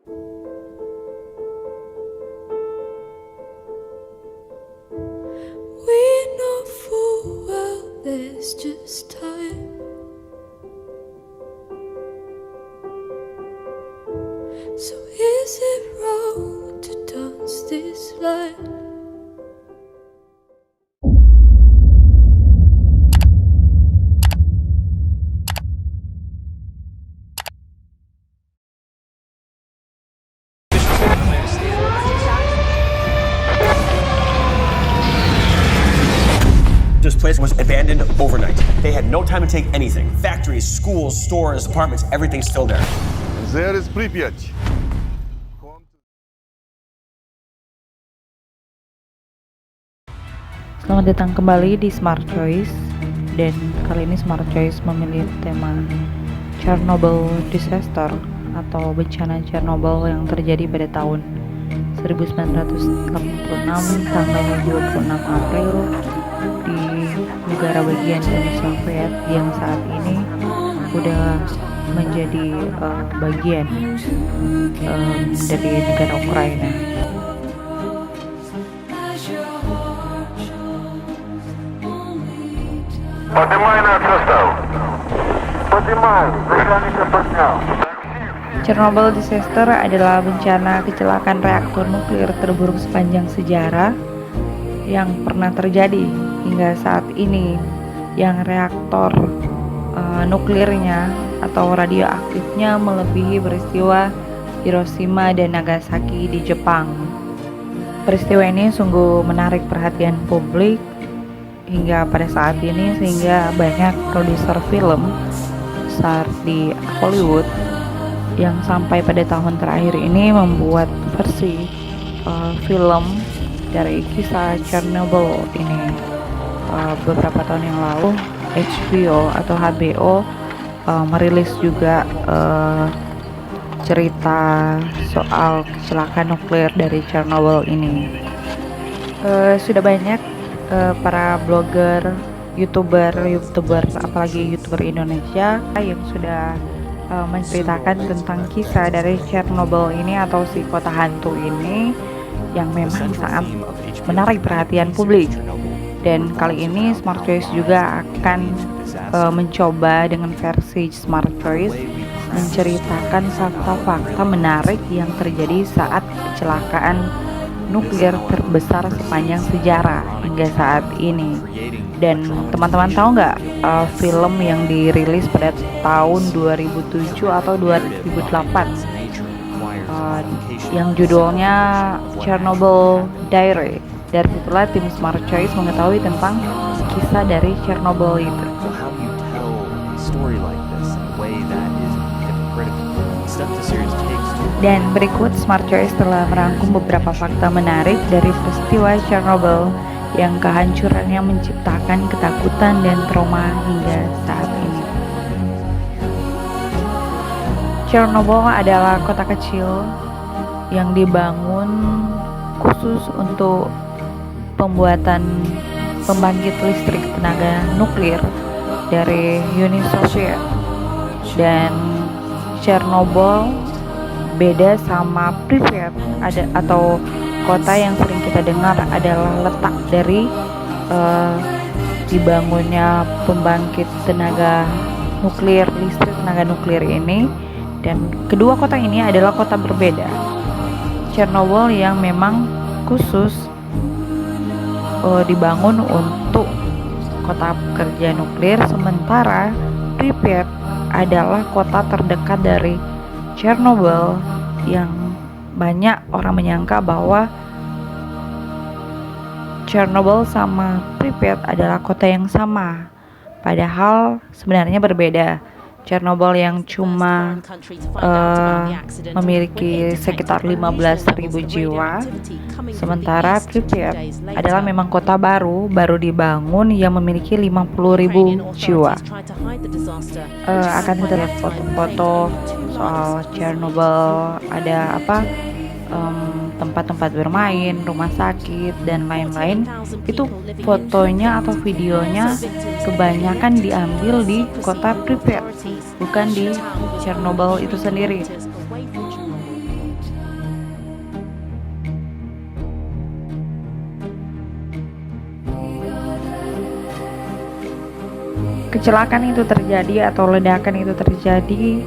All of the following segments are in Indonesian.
We know full well there's just time. So is it wrong to dance this line? This place was abandoned overnight. They had no time to take anything. Factories, schools, stores, apartments, everything's still there. There is Pripyat. Selamat datang kembali di Smart Choice. Dan kali ini Smart Choice memilih tema Chernobyl Disaster atau bencana Chernobyl yang terjadi pada tahun 1986 tanggal 26 April di negara bagian Uni Soviet yang saat ini udah menjadi bagian dari negara Ukraina. Chernobyl disaster adalah bencana kecelakaan reaktor nuklir terburuk sepanjang sejarah yang pernah terjadi hingga saat ini, yang reaktor nuklirnya atau radioaktifnya melebihi peristiwa Hiroshima dan Nagasaki di Jepang. Peristiwa ini sungguh menarik perhatian publik hingga pada saat ini, sehingga banyak produser film besar di Hollywood yang sampai pada tahun terakhir ini membuat versi film dari kisah Chernobyl ini. Beberapa tahun yang lalu HBO atau HBO merilis juga cerita soal kecelakaan nuklir dari Chernobyl ini. Sudah banyak para blogger, youtuber, apalagi youtuber Indonesia yang sudah menceritakan tentang kisah dari Chernobyl ini atau si kota hantu ini yang memang sangat menarik perhatian publik. Dan kali ini Smart Choice juga akan mencoba dengan versi Smart Choice menceritakan fakta-fakta menarik yang terjadi saat kecelakaan nuklir terbesar sepanjang sejarah hingga saat ini. Dan teman-teman tahu nggak film yang dirilis pada tahun 2007 atau 2008 yang judulnya Chernobyl Diary. Dari itulah tim Smart Choice mengetahui tentang kisah dari Chernobyl itu. Dan berikut Smart Choice telah merangkum beberapa fakta menarik dari peristiwa Chernobyl yang kehancurannya menciptakan ketakutan dan trauma hingga saat ini. Chernobyl adalah kota kecil yang dibangun khusus untuk pembuatan pembangkit listrik tenaga nuklir dari Uni Soviet. Dan Chernobyl beda sama Pripyat atau kota yang sering kita dengar adalah letak dari dibangunnya pembangkit tenaga nuklir, listrik tenaga nuklir ini. Dan kedua kota ini adalah kota berbeda. Chernobyl yang memang khusus dibangun untuk kota pekerja nuklir, sementara Pripyat adalah kota terdekat dari Chernobyl yang banyak orang menyangka bahwa Chernobyl sama Pripyat adalah kota yang sama, padahal sebenarnya berbeda. Chernobyl yang cuma memiliki sekitar 15.000 jiwa, sementara Pripyat adalah memang kota baru dibangun yang memiliki 50.000 jiwa. Akan kita lihat foto-foto soal Chernobyl, ada tempat-tempat bermain, rumah sakit, dan lain-lain. Itu fotonya atau videonya kebanyakan diambil di kota Pripyat, bukan di Chernobyl itu sendiri. Kecelakaan itu terjadi atau ledakan itu terjadi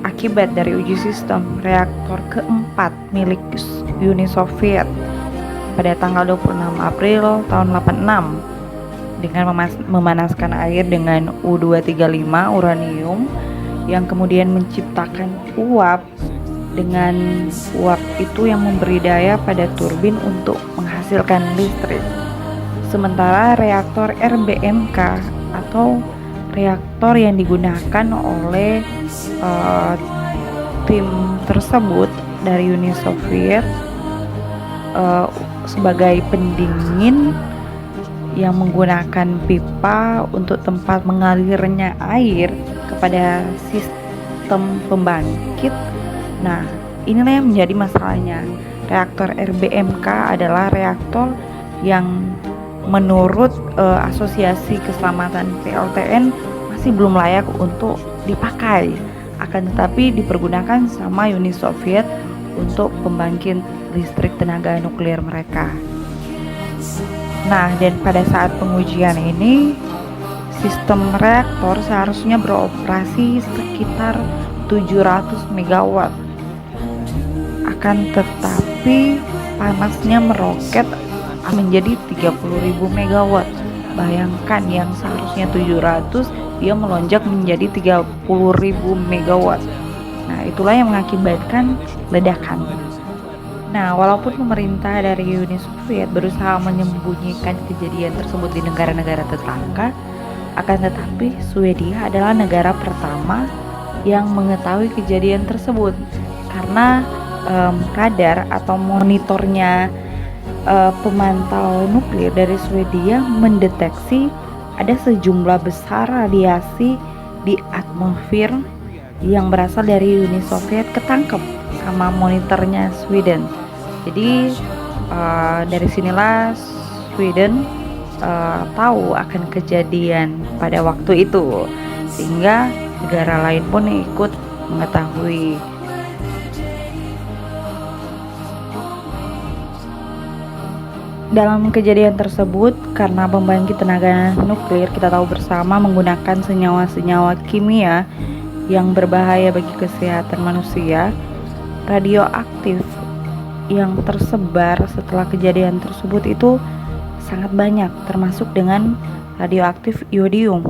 akibat dari uji sistem reaktor keempat milik Uni Soviet pada tanggal 26 April tahun 86 dengan memanaskan air dengan U-235 uranium yang kemudian menciptakan uap. Dengan uap itu yang memberi daya pada turbin untuk menghasilkan listrik. Sementara reaktor RBMK atau reaktor yang digunakan oleh tim tersebut dari Uni Soviet sebagai pendingin yang menggunakan pipa untuk tempat mengalirnya air kepada sistem pembangkit. Nah, inilah yang menjadi masalahnya. Reaktor RBMK adalah reaktor yang menurut Asosiasi Keselamatan PLTN masih belum layak untuk dipakai, akan tetapi dipergunakan sama Uni Soviet untuk pembangkit listrik tenaga nuklir mereka. Nah, dan pada saat pengujian ini sistem reaktor seharusnya beroperasi sekitar 700 megawatt. Akan tetapi panasnya meroket menjadi 30.000 megawatt. Bayangkan yang seharusnya 700 dia melonjak menjadi 30.000 megawatt. Nah, itulah yang mengakibatkan ledakan. Nah, walaupun pemerintah dari Uni Soviet berusaha menyembunyikan kejadian tersebut di negara-negara tetangga, akan tetapi Swedia adalah negara pertama yang mengetahui kejadian tersebut karena radar atau monitornya pemantau nuklir dari Swedia mendeteksi ada sejumlah besar radiasi di atmosfer yang berasal dari Uni Soviet ketangkep sama monitornya Sweden. Jadi dari sinilah Sweden tahu akan kejadian pada waktu itu, sehingga negara lain pun ikut mengetahui. Dalam kejadian tersebut, karena pembangkit tenaga nuklir kita tahu bersama menggunakan senyawa-senyawa kimia yang berbahaya bagi kesehatan manusia, radioaktif yang tersebar setelah kejadian tersebut itu sangat banyak, termasuk dengan radioaktif iodium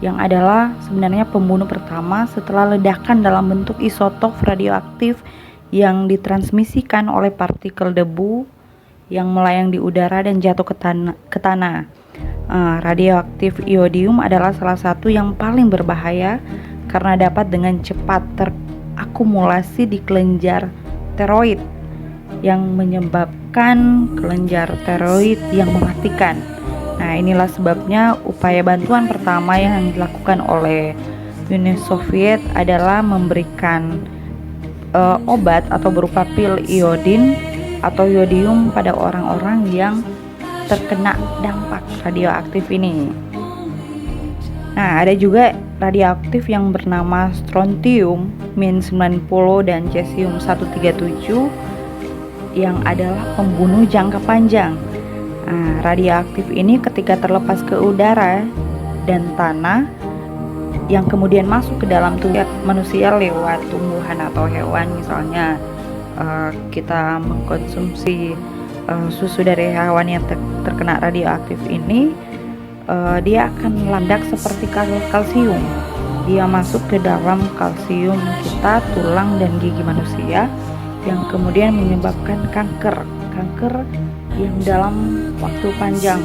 yang adalah sebenarnya pembunuh pertama setelah ledakan dalam bentuk isotop radioaktif yang ditransmisikan oleh partikel debu yang melayang di udara dan jatuh ke tanah. Radioaktif iodium adalah salah satu yang paling berbahaya karena dapat dengan cepat terakumulasi di kelenjar tiroid yang menyebabkan kelenjar tiroid yang mematikan. Nah, inilah sebabnya upaya bantuan pertama yang dilakukan oleh Uni Soviet adalah memberikan obat atau berupa pil iodin atau iodium pada orang-orang yang terkena dampak radioaktif ini. Nah, ada juga radioaktif yang bernama strontium -90 dan cesium 137 yang adalah pembunuh jangka panjang. Nah, radioaktif ini ketika terlepas ke udara dan tanah yang kemudian masuk ke dalam tubuh manusia lewat tumbuhan atau hewan, misalnya kita mengkonsumsi susu dari hewan yang terkena radioaktif ini, dia akan meledak seperti kalsium. Dia masuk ke dalam kalsium kita, tulang dan gigi manusia, yang kemudian menyebabkan kanker yang dalam waktu panjang.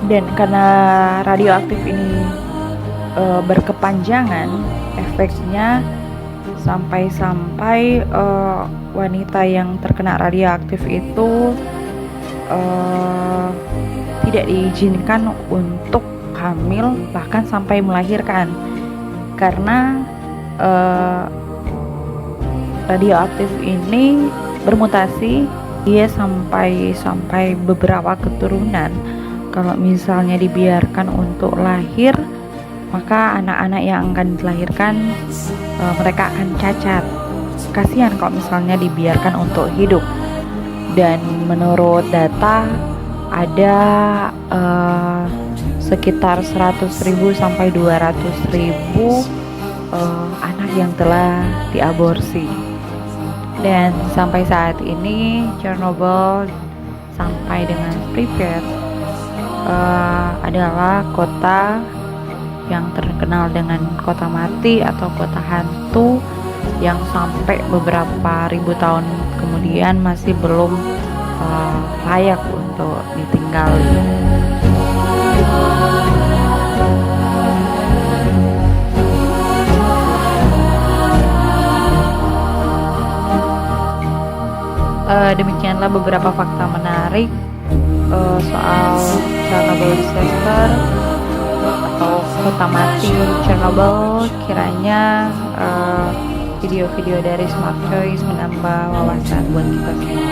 Dan karena radioaktif ini berkepanjangan, efeknya sampai wanita yang terkena radioaktif itu tidak diizinkan untuk hamil bahkan sampai melahirkan, karena radioaktif ini bermutasi, dia sampai beberapa keturunan. Kalau misalnya dibiarkan untuk lahir, maka anak-anak yang akan dilahirkan mereka akan cacat. Kasihan kalau misalnya dibiarkan untuk hidup. Dan menurut data ada sekitar 100.000 sampai 200.000 anak yang telah diaborsi. Dan sampai saat ini Chernobyl sampai dengan Pripyat adalah kota yang terkenal dengan kota mati atau kota hantu yang sampai beberapa ribu tahun kemudian masih belum layak untuk ditinggali. Demikianlah beberapa fakta menarik soal Chernobyl disaster atau kota mati Chernobyl. Kiranya video-video dari Smart Choice menambah wawasan buat kita semua.